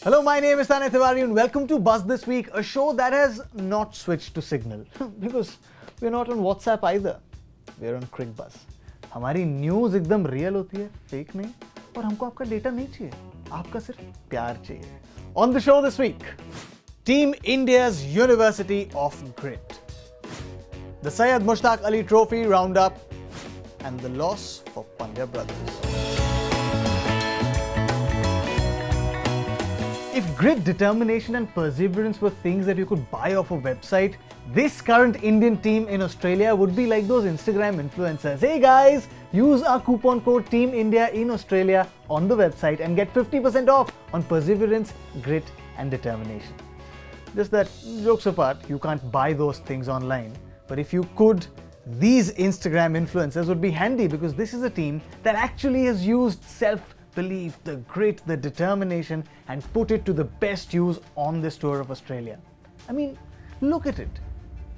Hello, my name is Tanay Tiwari and welcome to Buzz This Week, a show that has not switched to Signal because we're not on WhatsApp either. We're on CricBuzz. हमारी news एकदम real होती है, fake नहीं, और हमको आपका data नहीं चाहिए, आपका सिर्फ प्यार चाहिए. On the show this week, Team India's University of Grit, the Syed Mushtaq Ali Trophy roundup, and the loss for Pandya brothers. If grit, determination and perseverance were things that you could buy off a website, this current Indian team in Australia would be like those Instagram influencers. Hey guys, use our coupon code Team India in Australia on the website and get 50% off on perseverance, grit and determination. Just that, jokes apart, you can't buy those things online. But if you could, these Instagram influencers would be handy because this is a team that actually has used self-belief, the grit, the determination and put it to the best use on this tour of Australia. I mean, look at it.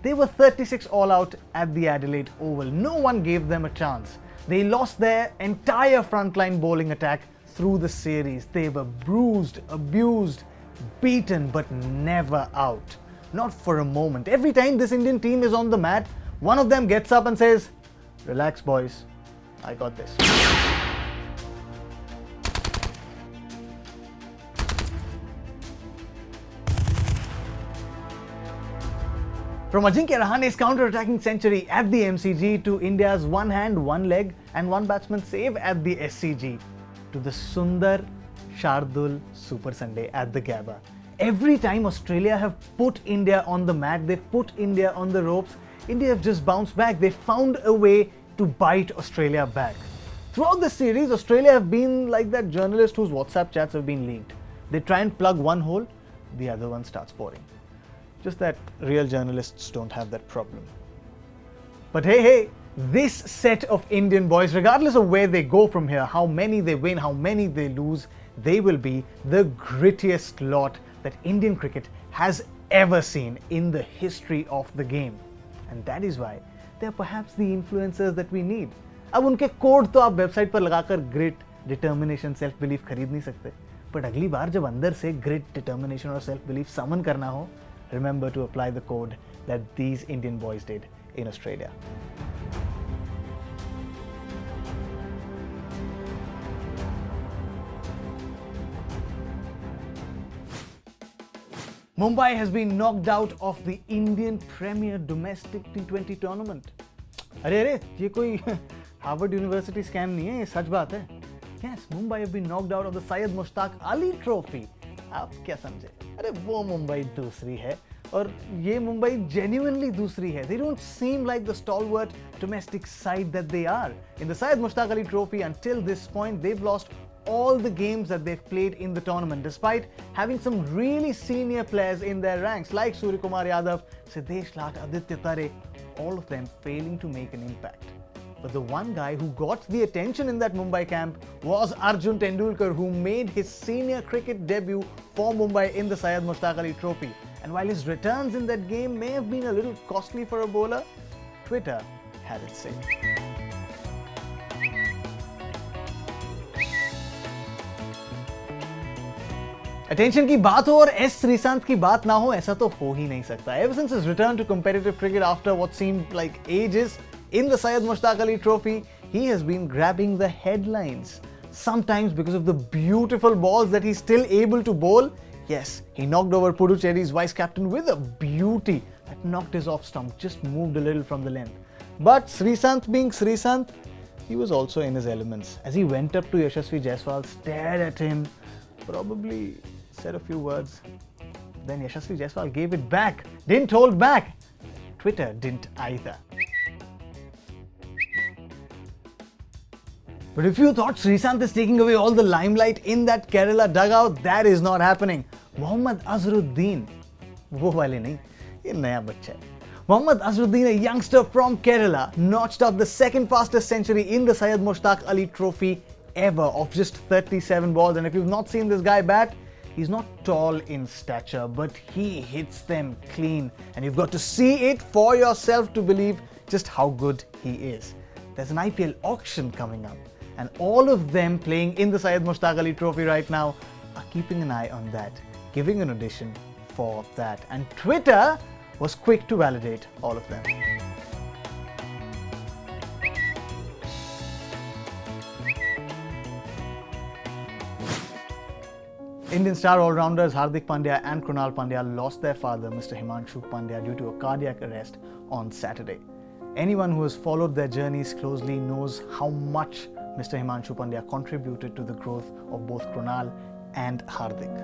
They were 36 all out at the Adelaide Oval. No one gave them a chance. They lost their entire frontline bowling attack through the series. They were bruised, abused, beaten, but never out. Not for a moment. Every time this Indian team is on the mat, one of them gets up and says, "Relax boys, I got this." From Ajinkya Rahane's counter-attacking century at the MCG to India's one hand, one leg and one batsman save at the SCG to the Sundar Shardul Super Sunday at the Gabba. Every time Australia have put India on the mat, they've put India on the ropes, India have just bounced back. They found a way to bite Australia back. Throughout this series, Australia have been like that journalist whose WhatsApp chats have been leaked. They try and plug one hole, the other one starts pouring. Just that real journalists don't have that problem. But hey, this set of Indian boys, regardless of where they go from here, how many they win, how many they lose, they will be the grittiest lot that Indian cricket has ever seen in the history of the game. And that is why they are perhaps the influencers that we need. अब उनके code तो आप website पर लगाकर grit, determination, self belief खरीद नहीं सकते. But अगली बार जब अंदर से ग्रिट, डिटर्मिनेशन और सेल्फ बिलीफ समन करना हो, remember to apply the code that these Indian boys did in Australia. Mumbai has been knocked out of the Indian Premier Domestic T20 tournament. अरे ये कोई Harvard University scam नहीं है, ये सच बात है. Yes, Mumbai have been knocked out of the Syed Mushtaq Ali Trophy. आप क्या समझे? अरे वो मुंबई दूसरी है और ये मुंबई genuinely दूसरी है. They don't seem like the stalwart domestic side that they are. In the Syed Mushtaq Ali Trophy, until this point, they've lost all the games that they've played in the tournament, despite having some really senior players in their ranks like Suryakumar Yadav, Siddesh Lat, Aditya Tare, all of them failing to make an impact. But the one guy who got the attention in that Mumbai camp was Arjun Tendulkar, who made his senior cricket debut for Mumbai in the Syed Mushtaq Ali Trophy. And while his returns in that game may have been a little costly for a bowler, Twitter had its say. Attention की बात हो और S. Sreesanth की बात ना हो, ऐसा तो हो ही नहीं सकता. Ever since his return to competitive cricket after what seemed like ages in the Syed Mushtaq Ali Trophy, he has been grabbing the headlines. Sometimes because of the beautiful balls that he's still able to bowl. Yes, he knocked over Puducherry's vice-captain with a beauty that knocked his off stump, just moved a little from the length. But Sreesanth being Sreesanth, he was also in his elements. As he went up to Yashasvi Jaiswal, stared at him, probably said a few words. Then Yashasvi Jaiswal gave it back, didn't hold back. Twitter didn't either. But if you thought Sreesanth is taking away all the limelight in that Kerala dugout, that is not happening. Mohammad Azharuddin, वो वाले नहीं, ये नया बच्चा है. Mohammad Azharuddin, a youngster from Kerala, notched out the second fastest century in the Syed Mushtaq Ali Trophy ever of just 37 balls. And if you've not seen this guy bat, he's not tall in stature, but he hits them clean. And you've got to see it for yourself to believe just how good he is. There's an IPL auction coming up, and all of them playing in the Syed Mushtaq Ali Trophy right now are keeping an eye on that, giving an audition for that. And Twitter was quick to validate all of them. Indian star all-rounders Hardik Pandya and Krunal Pandya lost their father, Mr. Himanshu Pandya, due to a cardiac arrest on Saturday. Anyone who has followed their journeys closely knows how much Mr. Himanshu Pandya contributed to the growth of both Krunal and Hardik.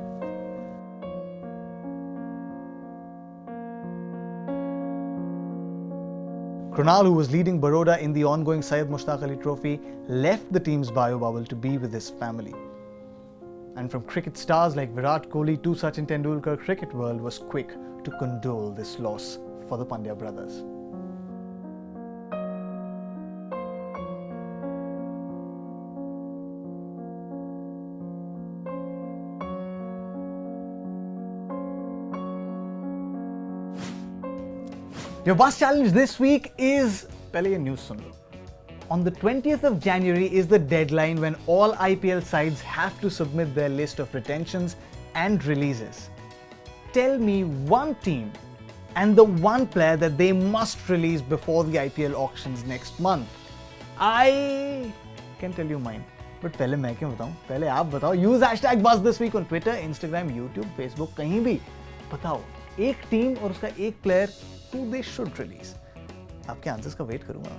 Krunal, who was leading Baroda in the ongoing Syed Mushtaq Ali Trophy, left the team's bio bubble to be with his family. And from cricket stars like Virat Kohli to Sachin Tendulkar, cricket world was quick to condole this loss for the Pandya brothers. Your bus challenge this week is pehle ye news sun lo. On the 20th of January is the deadline when all IPL sides have to submit their list of retentions and releases. Tell me one team and the one player that they must release before the IPL auctions next month. I can tell you mine. But pehle main kyun batau? Pehle aap batao. Use hashtag BuzzThisWeek on Twitter, Instagram, YouTube, Facebook, kahin bhi. Batao, ek team aur uska ek player who they should release. Aapke answers ka wait karunga.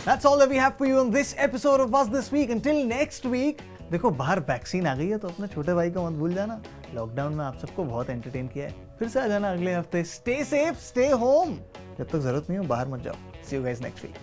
That's all that we have for you on this episode of Buzz This Week. Until next week, देखो बाहर vaccine आ गई है तो अपने छोटे भाई को मत भूल जाना. लॉकडाउन में आप सबको बहुत एंटरटेन किया है. फिर से आ जाना अगले हफ्ते. Stay safe, stay home. जब तक जरूरत नहीं हो बाहर मत जाओ. See you guys next week.